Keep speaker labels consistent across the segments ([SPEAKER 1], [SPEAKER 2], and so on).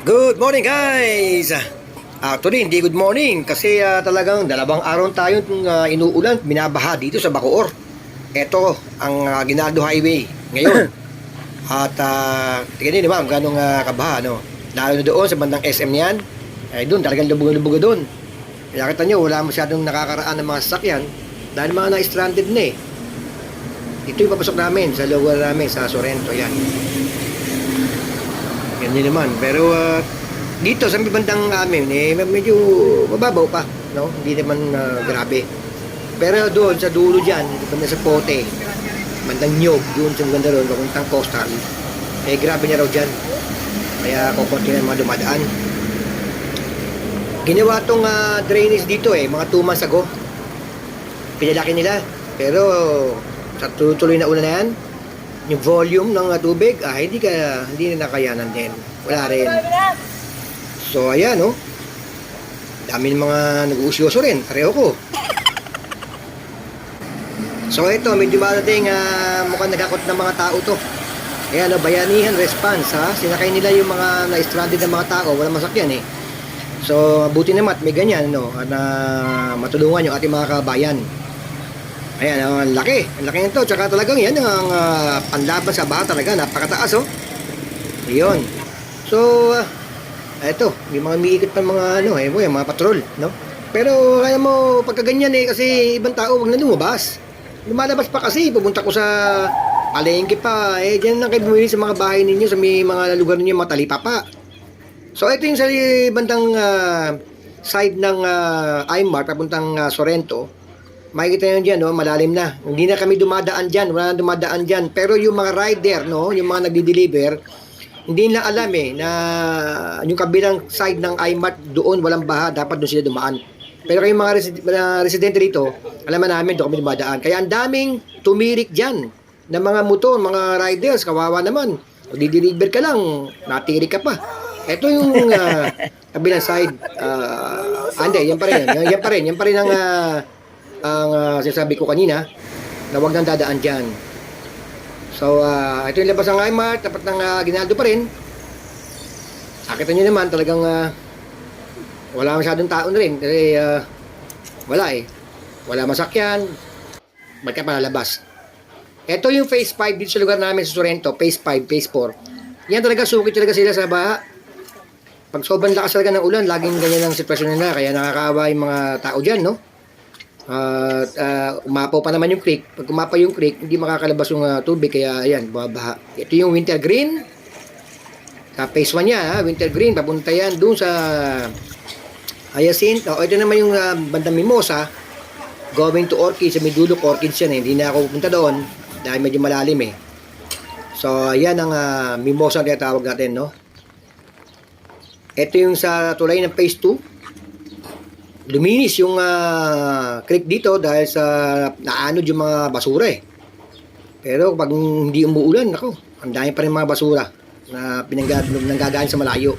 [SPEAKER 1] Good morning guys! Actually, hindi good morning kasi talagang dalawang araw tayong inuulan, binabaha dito sa Bacoor. Ito ang Ginaldo Highway ngayon. At tingnan niyo naman ganong kabaha, no? Lalo na doon sa bandang SM niyan, ay doon talagang lubog-lubog doon. Kaya kita nyo, wala masyadong nakakaraan ng mga sasakyan dahil mga na-stranded na eh. Ito yung papasok namin sa lugar namin sa Sorrento, yan. Ganyan naman. Pero dito sa bandang amin medyo mababaw pa, no? Hindi naman grabe. Pero doon sa dulo diyan, banda sa Pote, bandang Nyog, doon sa banda doon, papuntang Coastal. Grabe na raw diyan. Kaya kukunti na mga dumadaan. Ginawa tong drainage dito mga 2 months ago. Pinalaki nila. Pero sa tuloy na ulan na yan, yung volume ng tubig hindi na nakayanan din, wala rin. So ayan, no, dami ng mga nag-uusyoso rin, pareho ko. So ito, medyo marating mukhang nagakot ng mga tao to. Ayan, no, bayanihan response, sinakay nila yung mga na-stranded ng mga tao, walang masakyan So buti naman may ganyan, no, na matulungan yung ating mga kabayan. Ayan, ang laki nito. Tsaka talagang yan ang panlaban sa baha talaga. Napakataas, oh. Ayun. So, eto, may mga umiikot pa mga, mga patrol, no? Pero, kaya mo, pagka ganyan kasi ibang tao, wag na lumabas. Lumalabas pa kasi, pupunta ko sa palengke pa. Diyan lang kayo bumili sa mga bahay ninyo, sa may mga lugar ninyo, mga talipapa. So, ito yung sa bandang side ng Aymar, papuntang Sorrento. Makikita nyo dyan, no? Malalim na. Hindi na kami dumadaan dyan. Wala na dumadaan dyan. Pero yung mga rider, no? Yung mga nagdi-deliver, hindi nila alam na yung kabilang side ng IMART doon walang baha. Dapat doon sila dumaan. Pero kayong mga residente dito, alam namin doon kami dumadaan. Kaya ang daming tumirik dyan ng mga motor, mga riders. Kawawa naman. Magdi-deliver ka lang, natirik ka pa. Ito yung kabilang side. Hindi, yan pa rin. Yan pa rin ang sinasabi ko kanina na huwag nang dadaan dyan. So, ito yung labas ng IMART, tapat ng Ginaldo pa rin. Nakita nyo naman, talagang wala masyadong tao na rin. Kasi wala masakyan. Ba't ka palalabas? Ito yung phase 5 dito sa lugar namin sa Sorrento. Phase 5, phase 4. Yan talaga, sukit talaga sila sa baha. Pag sobrang lakas talaga ng ulan, laging ganyan ang sitwasyon nila. Kaya nakakaawa yung mga tao dyan, no? Umapaw pa naman yung creek. Pag umapaw yung creek, hindi makakalabas yung tubig, kaya ayan, bumabaha. Ito yung winter green. Sa phase 1 niya, winter green, papunta yan doon sa Hyacinth. Ito naman yung bandang Mimosa, going to Orchids. Sa Midulok, Orchids yan hindi na ako pupunta doon dahil medyo malalim So ayan ang Mimosa na tawag natin, no? Ito yung sa tulay ng phase 2. Luminis yung creek dito dahil sa naanod yung mga basura Pero pag hindi umuulan, ang dami pa rin mga basura na pinanggagaling sa malayo.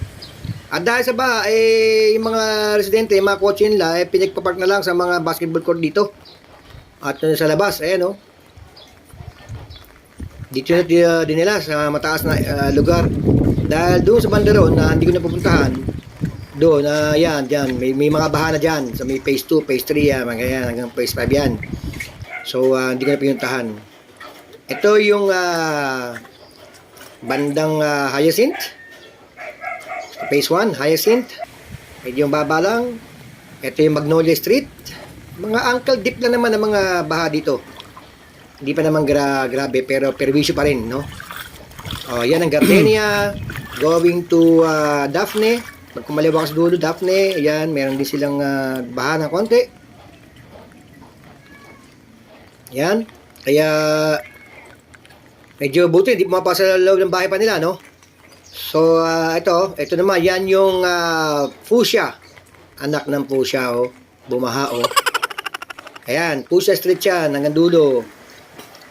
[SPEAKER 1] At dahil sa yung mga residente, yung mga kotse nila, pinagpapark na lang sa mga basketball court dito. At sa labas, no? Dito na din nila sa mataas na lugar. Dahil doon sa bandaron na hindi ko napupuntahan, doon, yan, dyan. May mga bahana dyan. So, may phase 2, phase 3, yan, hanggang phase 5 yan. So, hindi ko na pinuntahan. Ito yung bandang Hyacinth. Phase 1, Hyacinth. Medyo baba lang. Ito yung Magnolia Street. Mga ankle deep lang naman ang mga baha dito. Hindi pa naman grabe, pero perwisyo pa rin, no? Yan ang Gardenia. Going to Daphne. Pag kumaliwa ka sa dulo, Daphne, ayan, meron din silang baha ng konti. Ayan. Kaya, medyo buti, hindi pumapasa sa loob ng bahay pa nila, no? So, ito naman, yan yung fuchsia. Anak ng fuchsia, bumaha, Ayan, fuchsia street yan, hanggang dulo.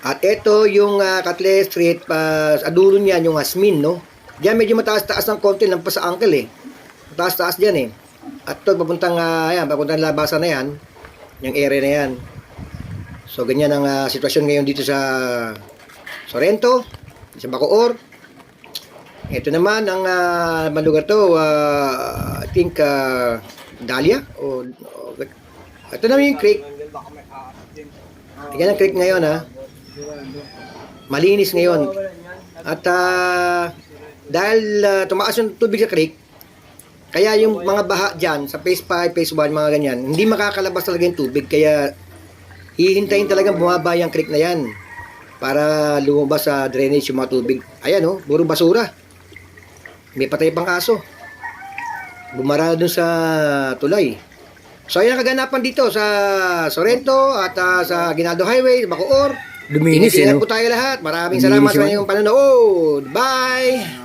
[SPEAKER 1] At ito yung Catle Street, sa dulo niyan, yung Asmin, no? Diyan medyo mataas-taas ng konti, lampas sa uncle, Taas-taas dyan At ito, papuntang labasan na yan. Yung area na yan. So, ganyan ang sitwasyon ngayon dito sa Sorrento, sa Bacoor. Ito naman ang malugar to, I think Dahlia ito naman yung creek. Yan ang creek ngayon ha. Malinis ngayon. At dahil tumaas yung tubig sa creek, kaya yung mga baha dyan sa phase 5, phase 1, mga ganyan, hindi makakalabas talaga yung tubig. Kaya hihintayin talagang bumaba yung creek na yan para lumabas sa drainage yung mga tubig. Ayan oh, puro basura. May patay pang aso. Bumara dun sa tulay. So ayan ang kaganapan dito sa Sorrento at sa Ginaldo Highway, Bacoor.
[SPEAKER 2] Luminis
[SPEAKER 1] Ingat
[SPEAKER 2] no?
[SPEAKER 1] po tayo lahat. Maraming salamat sa inyong panonood. Bye!